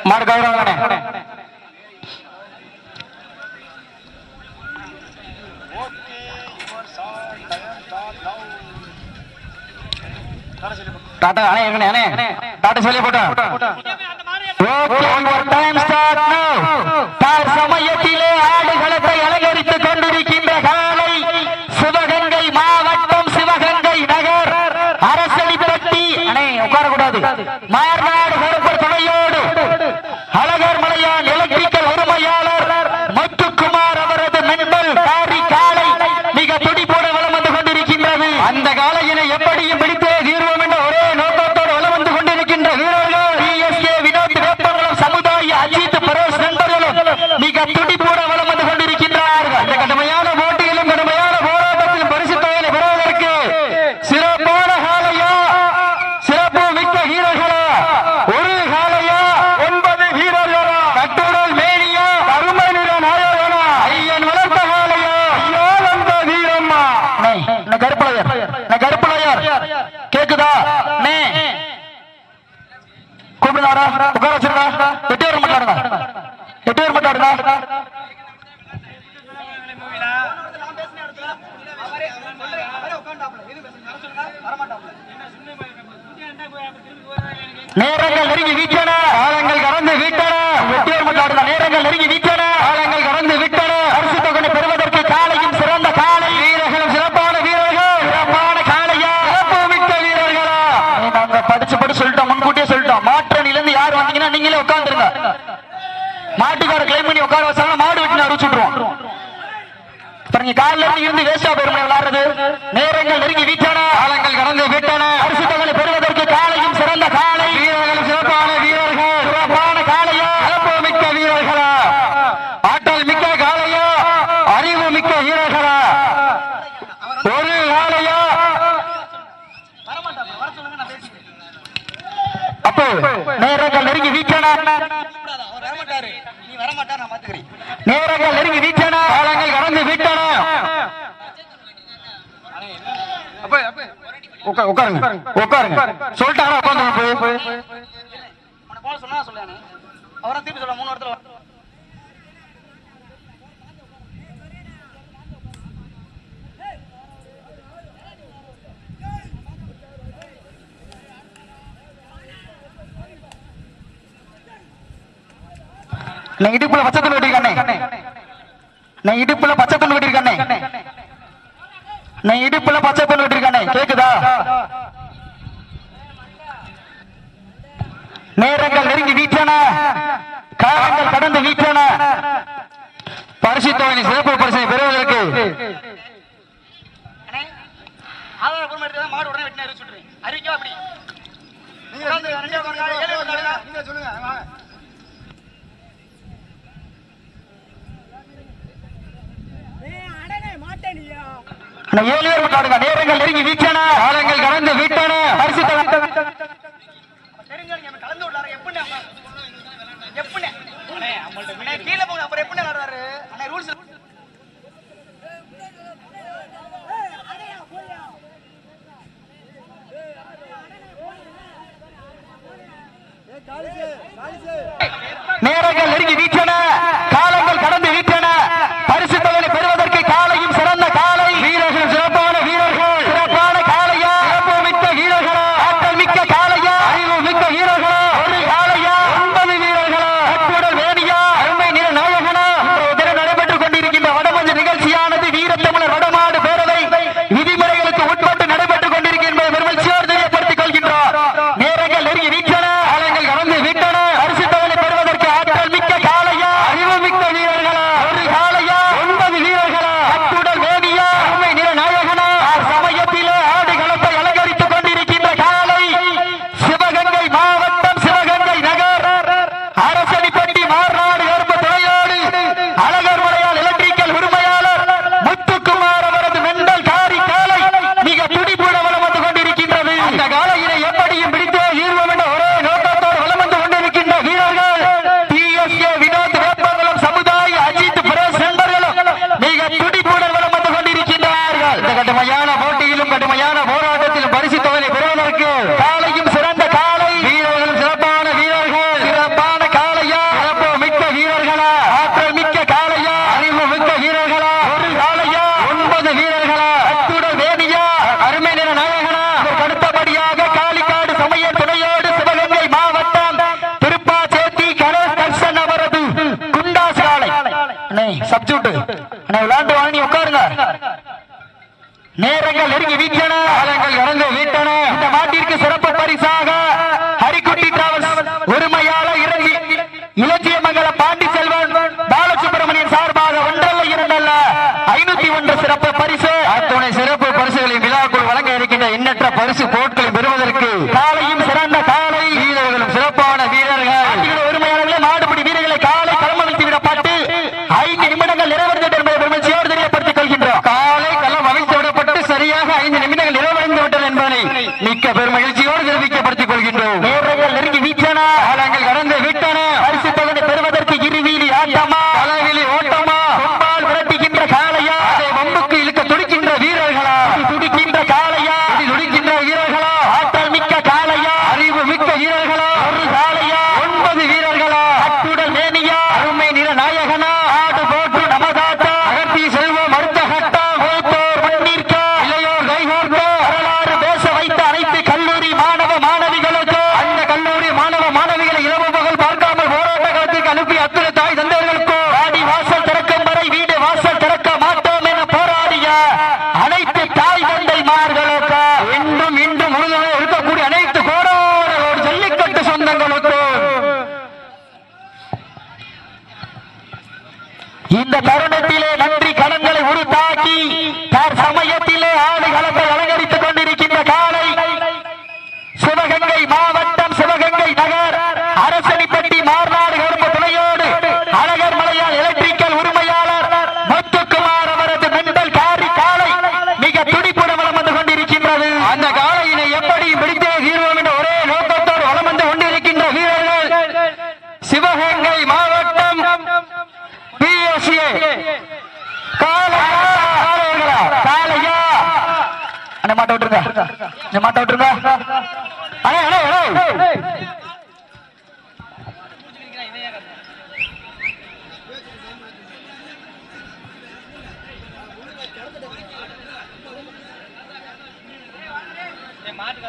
மாடு கௌரவம் டாடா அண்ணே அண்ணே டாடா சொல்லி போட்டா சமயத்திலே ஆடுகளத்தை அலங்கரித்துக் கொண்டிருக்கின்ற காலை சிவகங்கை மாவட்டம் சிவகங்கை நகர் அரசலிப்பட்டி அணை உட்காரக்கூடாது மார்நாடு கருப்பர் துணையோடு அழகர் மலையான் எலக்ட்ரிக்கல் உரிமையாளர் முத்துக்குமார் அவரது நண்பர் காரி காலை மிக துடிப்போடு வலம் வந்து கொண்டிருக்கின்றது. அந்த காலையினை எப்படியும் பிடித்தே தீர்வோம் என்ற ஒரே நோக்கத்தோடு வலம் வந்து கொண்டிருக்கின்ற வீரர்கள் பிஎஸ்கே வினோத் வேப்பங்குளம் சமுதாய அஜித் பரோஸ் நண்பர்களும் மிக துடிப்போடு வலம் வந்து கொண்டிருக்கின்றார்கள். இந்த கடுமையான போட்டியிலும் கடுமையான போராட்டத்திலும் பரிசு தொகையை பெறுவதற்கு சிறப்பான காலையா சிறப்பு மிக்க வீரர்களா ஒரு காலையா 9 வீரர்களா கட்டுடல் மேனியா அருமை நிற நாயகனா ஐயன் வளர்த்த காலையா ஐயா வந்த வீரம்மா கருப்பலையர் கேக்குதா நே கூப்பிடுறாரா உட்கார வச்சிருக்கா 8 பேர் மாட்டாடுங்க நேரங்கள் நெருங்கி வீட்டன காலங்கள் கடந்து விட்டன வெற்றியர் மாட்டாடுங்க நேரங்கள் நெருங்கி வீட்டன காலங்கள் கடந்து விட்டன பரிசு தொகை பெறுவதற்கு காலையும் சிறந்த காலை வீரர்களும் சிறப்பான வீரர்கள் சிறப்பான காலையா சிறப்பு மிக்க வீரர்களா நாங்க படிச்சு சொல்லிட்டோம் முன்கூட்டியே சொல்லிட்டோம் மாற்றணில இருந்து யார் வந்தீங்கன்னா நீங்களே உட்கார்ந்துருங்க மாட்டுக்கார கிளைம் பண்ணி உட்கார வச்சாங்க மாடு வெட்டி அடிச்சுட்டுருவோம் பாருங்க காலில இருந்து வேஸ்டா பெருமை விளையாடுறது நேரங்கள் நெருங்கி வீட்டன காலங்கள் கடந்து விட்டன பரிசு தொகை பெறுவதற்கு காலையும் சிறந்த காலை வீரர்களும் சிறப்பான வீரர்கள் சிறப்பான காலையா சிறப்பு மிக்க வீரர்களா ஆற்றல் மிக்க காலையா அறிவு மிக்க வீரர்களா ஒரு காலையா அப்போ நேரங்கள் நெருங்கி வீட்டன நேரங்கள் நெருங்கி வீட்டன காலங்கள் கடந்து விட்டன உட்காருங்க சொல்லிட்டாங்க உட்காந்து சொன்னா சொல்ல அவரை திருப்பி சொல்ல 3 இடத்துல நான் இடுப்புல பச்சை துணி வெட்டிருக்கேன் நான் இடுப்புல பச்சை துணி வெட்டிருக்கேன் நான் இடுப்புல பச்சை துணி வெட்டிருக்கேன் கேக்குதா நேரங்கள் நெருங்கி வீட்டன காலங்கள் கடந்து வீட்டன பரிசு தொகை சிறப்பு பரிசை பெறுவதற்கு மாடு உடனே வெட்டினா சொல்றேன் அறிவிக்கா அப்படி நீங்க சொல்லுங்க நேரங்கள் நெருங்கி வீட்டன காலங்கள் கடந்து விட்டன பரிசு கீழே போங்க அப்புறம் எப்படி நடறாரு ரூல்ஸ் நேரங்கள் நெருங்கி வீட்டன காலங்கள் கடந்து வீட்டன பரிசு தொகை பெறுவதற்கு காலையும் சிறந்த காலை வீரர்கள் சிறப்பான வீரர்கள் சிறப்பான காலையா சிறப்பு மிக்க வீரர்களா ஆற்றல் மிக்க காலையா அறிவு மிக்க வீரர்களா ஒரு காலையா 9 வீரர்களா கட்டுடல் வேணியா அருமை நிற நாயகனா தினம் நடைபெற்றுக் கொண்டிருக்கிறது வீரர்களா அத்துடன் வேதியா அருமை நிற நாயகனா அடுத்தபடியாக காளிக்காடு சமய துணையோடு சிவகங்கை மாவட்டம் திருப்பாச்சேத்தி கணேஷ் தர்சன் அவரது குண்டாஸ் காளை சப்ஜூட் விளையாண்டு வாங்கி உட்காருங்க. நேரங்கள் நெருங்கி வீட்டன, காலங்கள் கடந்து வீட்டன. இந்த மாட்டிற்கு சிறப்பு பரிசாக ஹரிக்குட்டி டிராவல்ஸ் உரிமையாளர் இறங்கி இலட்சியமங்கல பாண்டி செல்வன் பாலசுப்பிரமணியன் சார்பாக ஒன்றல்ல இரண்டல்ல 501 சிறப்பு பரிசு. அத்துணை சிறப்பு பரிசுகளின் விழாக்குள் வழங்க இருக்கின்ற எண்ணற்ற பரிசு பொருட்களை பெறுவதற்கு காலையும் சிறந்த காலை வீரர்களும் சிறப்பான வீரர்கள் உரிமையாளர்களே மாடுபிடி வீரர்களை காலை களம் அமைத்து விடப்பட்டு 5 நிமிடங்கள் நிறைவடைந்தது என்பதை பெருமதியோடு தெரியப்படுத்திக் கொள்கின்றோம். காலை களம் அமைத்து விடப்பட்டு சரியாக 5 நிமிடங்கள் நிறைவடைந்து விட்டது என்பதை மிக்க பெருமகிழ்ச்சியோடு தெரிவிக்கப்படுத்திக் கொள்கின்றோம். நேரங்கள் நெருங்கி வீட்டன, காலங்கள் கடந்து விட்டன. பரிசு பலனை பெறுவதற்கு இருவீலி ஆட்டமா பலவீலி ஓட்டமா கொம்பால் விரட்டுகின்ற காளையா அதை வம்புக்கு இழுக்க துடிக்கின்ற வீரர்களா துடிக்கின்ற காளையா துடிக்கின்ற வீரர்களா ஆற்றல் மிக்க காளையா அறிவு மிக்க வீரர்களா ஒரு காளையா 9 வீரர்களா அத்துடல் மேனியா அருமை நிற நாயகனா ஆடு போட்டு நமதாட்டா அகத்தி செல்வம் அடுத்த கட்டம் மூத்தோர் மண்ணிற்க இளையோர் கைகோர்க்க வரலாறு பேச வைத்த அனைத்து கல்லூரி மாணவ மாணவிகளுக்கு அந்த கல்லூரி மாணவ மாணவிகளை இரவு பகல் பார்க்காமல் போராட்ட களத்திற்கு அனுப்பி அத்துணை தாய் தந்தையர்களுக்கும் வாடி வாசல் திறக்கும் வரை வீடு வாசல் திறக்க மாட்டோம் என போராடிய அனைத்து தாய் தந்தைமார்களுக்கு இன்றும் இன்றும் உறுதுணை இருக்கக்கூடிய அனைத்து கோடான ஜல்லிக்கட்டு சொந்தங்களுக்கும் இந்த தருணத்திலே நன்றி கடன்களை உருத்தாக்கி சமயத்திலே ஆடு களத்தை அலங்கரித்துக் கொண்டிருக்கின்ற காலை சிவகங்கை மாவட்டம் சிவகங்கை நகர் அரசனிப்பட்டி மார்நாடு கருப்பு துணையோடு அழகர் மலையால் எலக்ட்ரிக்கல் உரிமையாளர் முத்துக்குமார் அவரது மெண்டல் காரி காலை மிக துடிப்புடன் வலம் வந்து கொண்டிருக்கின்றது. அந்த காலையினை எப்படி பிடித்தே தீர்வோம் என்ற ஒரே நோக்கத்தோடு வலம் வந்து கொண்டிருக்கின்ற வீரர்கள் சிவகங்கை மாவட்டம் பிஎஸ்ஏ காலையா மாட்ட விட்டுருங்க மாட்ட விட்டுருங்க. மாட்டு